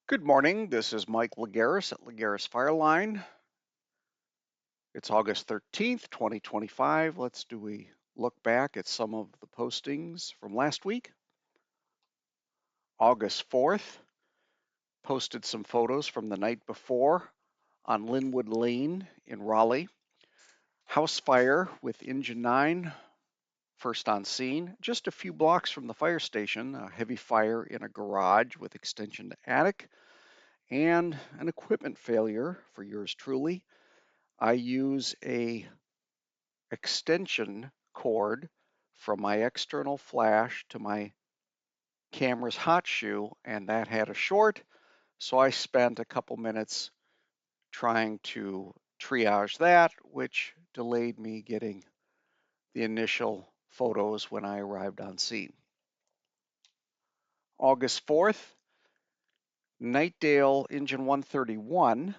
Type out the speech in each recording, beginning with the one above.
Good morning. This is Mike Legeros at Legeros Fireline. It's August 13th, 2025. Let's do a look back at some of the postings from last week. August 4th, posted some photos from the night before on Linwood Lane in Raleigh. House fire with engine 9, first on scene. Just a few blocks from the fire station, a heavy fire in a garage with extension to attic, and an equipment failure for yours truly. I use a extension cord from my external flash to my camera's hot shoe, and that had a short. So I spent a couple minutes trying to triage that, which delayed me getting the initial photos when I arrived on scene. August 4th, Nightdale engine 131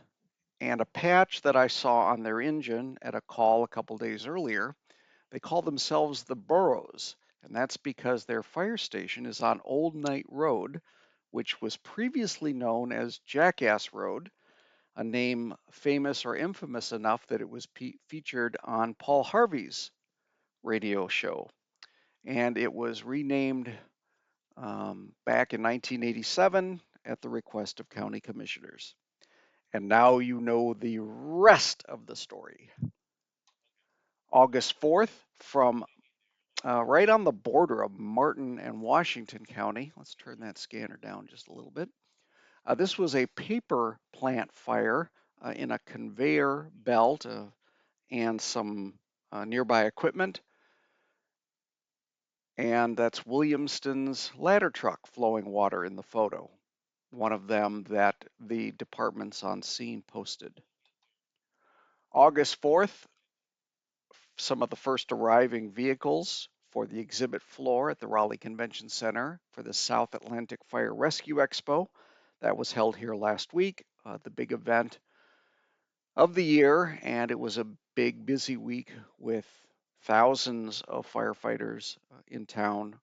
and a patch that I saw on their engine at a call a couple days earlier. They call themselves the Burrows, and that's because their fire station is on Old Knight Road, which was previously known as Jackass Road, a name famous or infamous enough that it was featured on Paul Harvey's radio show. And it was renamed back in 1987 at the request of county commissioners. And now you know the rest of the story. August 4th, from right on the border of Martin and Washington County. Let's turn that scanner down just a little bit. This was a paper plant fire in a conveyor belt and some nearby equipment. And that's Williamston's ladder truck flowing water in the photo, one of them that the departments on scene posted. August 4th, some of the first arriving vehicles for the exhibit floor at the Raleigh Convention Center for the South Atlantic Fire Rescue Expo. That was held here last week, the big event of the year, and it was a big, busy week with thousands of firefighters in town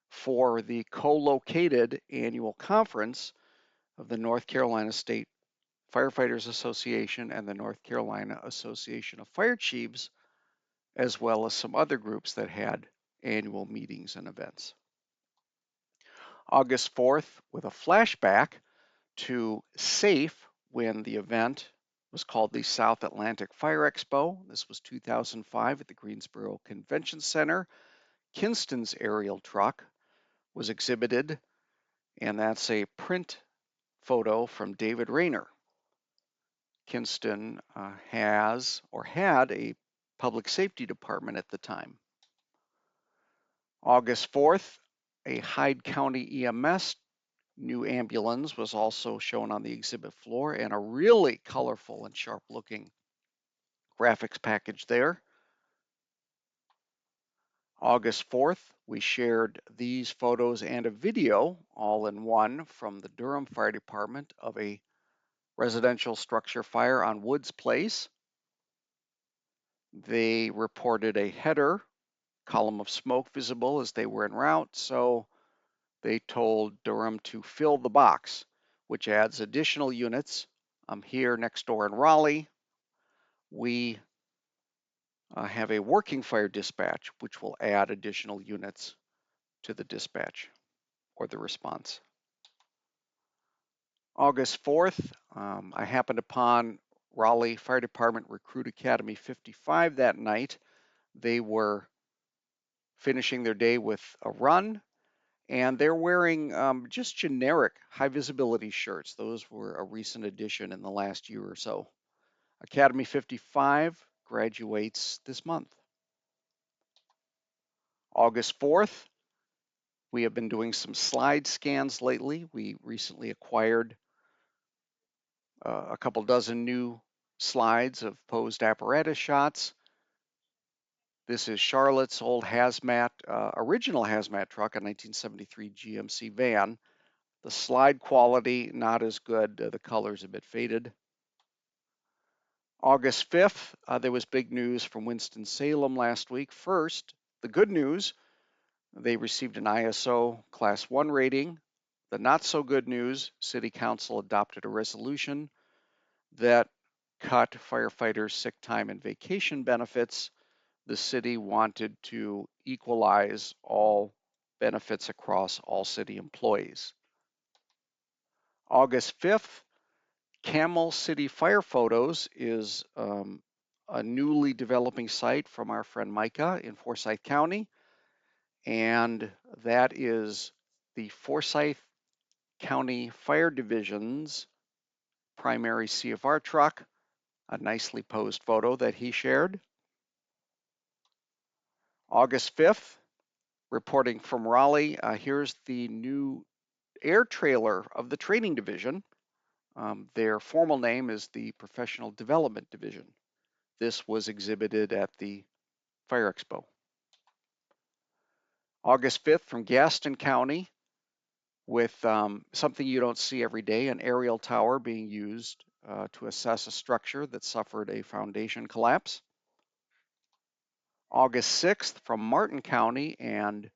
for the co-located annual conference of the North Carolina State Firefighters Association and the North Carolina Association of Fire Chiefs, as well as some other groups that had annual meetings and events. August 4th, with a flashback to SAFE when the event was called the South Atlantic Fire Expo. This was 2005 at the Greensboro Convention Center. Kinston's aerial truck was exhibited, and that's a print photo from David Rayner. Kinston has or had a public safety department at the time. August 4th, a Hyde County EMS new ambulance was also shown on the exhibit floor, and a really colorful and sharp looking graphics package there. August 4th, we shared these photos and a video all in one from the Durham Fire Department of a residential structure fire on Woods Place. They reported a header column of smoke visible as they were en route, so they told Durham to fill the box, which adds additional units. Here next door in Raleigh, we have a working fire dispatch, which will add additional units to the dispatch or the response. August 4th, I happened upon Raleigh Fire Department Recruit Academy 55 that night. They were finishing their day with a run, and they're wearing just generic high visibility shirts. Those were a recent addition in the last year or so. Academy 55 graduates this month. August 4th, we have been doing some slide scans lately. We recently acquired a couple dozen new slides of posed apparatus shots. This is Charlotte's old original hazmat truck, a 1973 GMC van. The slide quality, not as good. The color's a bit faded. August 5th, there was big news from Winston-Salem last week. First, the good news, they received an ISO Class 1 rating. The not so good news, City Council adopted a resolution that cut firefighters' sick time and vacation benefits. The city wanted to equalize all benefits across all city employees. August 5th, Camel City Fire Photos is a newly developing site from our friend Micah in Forsyth County, and that is the Forsyth County Fire Division's primary CFR truck, a nicely posed photo that he shared. August 5th, reporting from Raleigh, here's the new air trailer of the training division. Their formal name is the Professional Development Division. This was exhibited at the Fire Expo. August 5th from Gaston County with something you don't see every day, an aerial tower being used to assess a structure that suffered a foundation collapse. August 6th from Martin County and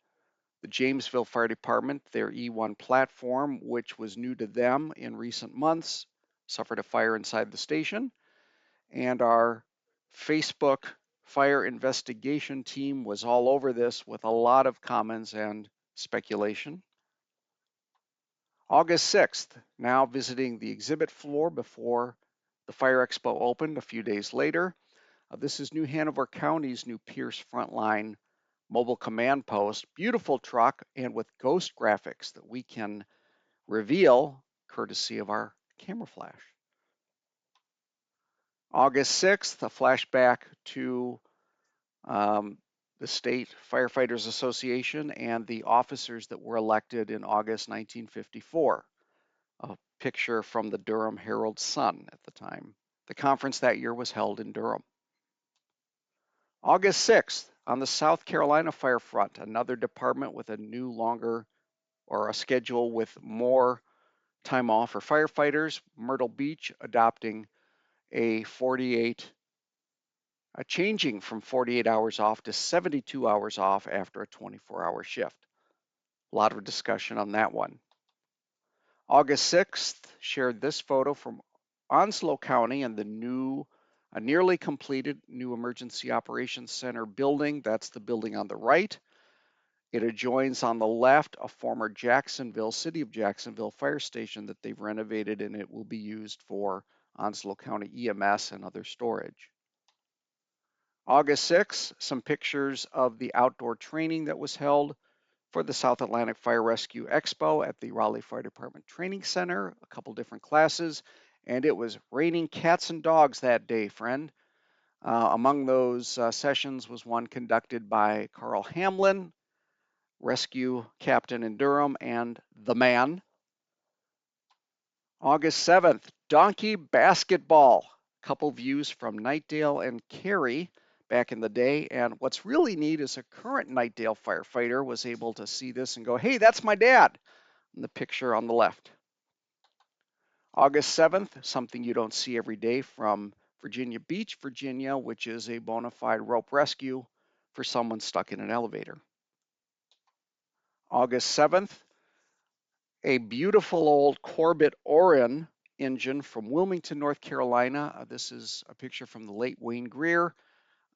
the Jamesville Fire Department, their E1 platform, which was new to them in recent months, suffered a fire inside the station. And our Facebook fire investigation team was all over this with a lot of comments and speculation. August 6th, now visiting the exhibit floor before the Fire Expo opened a few days later. This is New Hanover County's new Pierce Frontline mobile command post. Beautiful truck and with ghost graphics that we can reveal courtesy of our camera flash. August 6th, a flashback to the State Firefighters Association and the officers that were elected in August 1954. A picture from the Durham Herald-Sun at the time. The conference that year was held in Durham. August 6th, on the South Carolina fire front, another department with a new longer or a schedule with more time off for firefighters. Myrtle Beach adopting changing from 48 hours off to 72 hours off after a 24-hour shift. A lot of discussion on that one. August 6th, shared this photo from Onslow County and the nearly completed new Emergency Operations Center building. That's the building on the right. It adjoins on the left a former City of Jacksonville fire station that they've renovated, and it will be used for Onslow County EMS and other storage. August 6th, some pictures of the outdoor training that was held for the South Atlantic Fire Rescue Expo at the Raleigh Fire Department Training Center, a couple different classes, and it was raining cats and dogs that day, friend. Among those sessions was one conducted by Carl Hamlin, rescue captain in Durham, and the man. August 7th, donkey basketball. Couple views from Nightdale and Cary back in the day. And what's really neat is a current Nightdale firefighter was able to see this and go, hey, that's my dad, in the picture on the left. August 7th, something you don't see every day from Virginia Beach, Virginia, which is a bona fide rope rescue for someone stuck in an elevator. August 7th, a beautiful old Corbett Orin engine from Wilmington, North Carolina. This is a picture from the late Wayne Greer.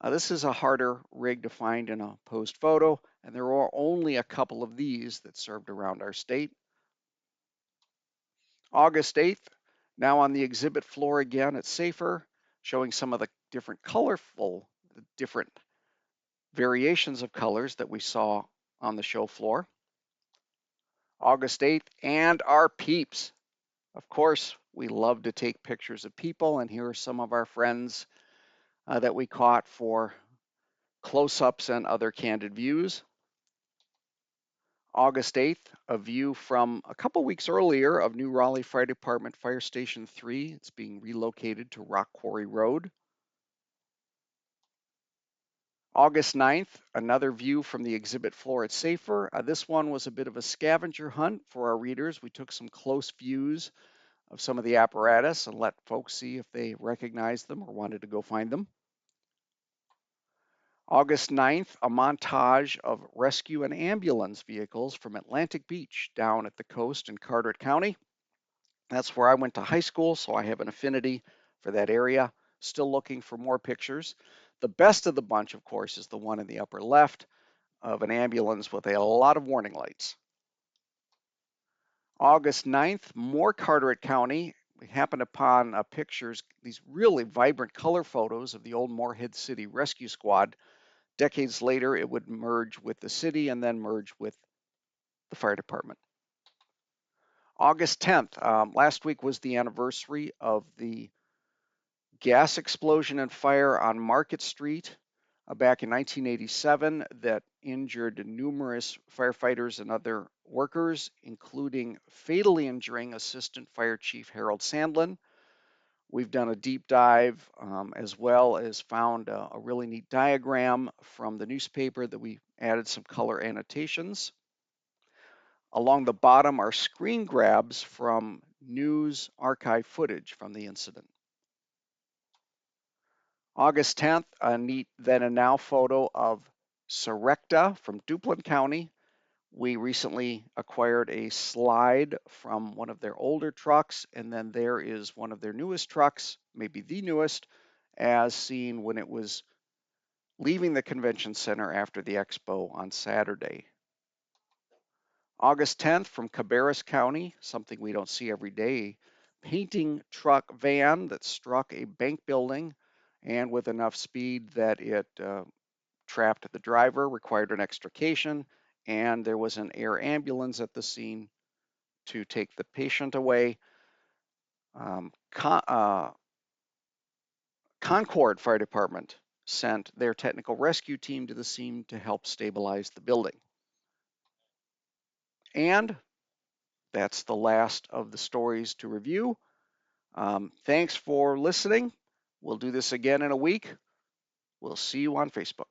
This is a harder rig to find in a posed photo, and there are only a couple of these that served around our state. August 8th, now on the exhibit floor again at Safer, showing some of the different different variations of colors that we saw on the show floor. August 8th, and our peeps. Of course, we love to take pictures of people, and here are some of our friends that we caught for close-ups and other candid views. August 8th, a view from a couple weeks earlier of New Raleigh Fire Department Fire Station 3. It's being relocated to Rock Quarry Road. August 9th, another view from the exhibit floor at Safer. This one was a bit of a scavenger hunt for our readers. We took some close views of some of the apparatus and let folks see if they recognized them or wanted to go find them. August 9th, a montage of rescue and ambulance vehicles from Atlantic Beach down at the coast in Carteret County. That's where I went to high school, so I have an affinity for that area. Still looking for more pictures. The best of the bunch, of course, is the one in the upper left of an ambulance with a lot of warning lights. August 9th, more Carteret County. We happened upon pictures, these really vibrant color photos of the old Morehead City Rescue Squad. Decades later, it would merge with the city and then merge with the fire department. August 10th, last week was the anniversary of the gas explosion and fire on Market Street back in 1987 that injured numerous firefighters and other workers, including fatally injuring Assistant Fire Chief Harold Sandlin. We've done a deep dive as well as found a really neat diagram from the newspaper that we added some color annotations. Along the bottom are screen grabs from news archive footage from the incident. August 10th, a neat then and now photo of Serecta from Duplin County. We recently acquired a slide from one of their older trucks, and then there is one of their newest trucks, maybe the newest, as seen when it was leaving the convention center after the expo on Saturday. August 10th from Cabarrus County, something we don't see every day, painting truck van that struck a bank building and with enough speed that it trapped the driver, required an extrication, and there was an air ambulance at the scene to take the patient away. Concord Fire Department sent their technical rescue team to the scene to help stabilize the building. And that's the last of the stories to review. Thanks for listening. We'll do this again in a week. We'll see you on Facebook.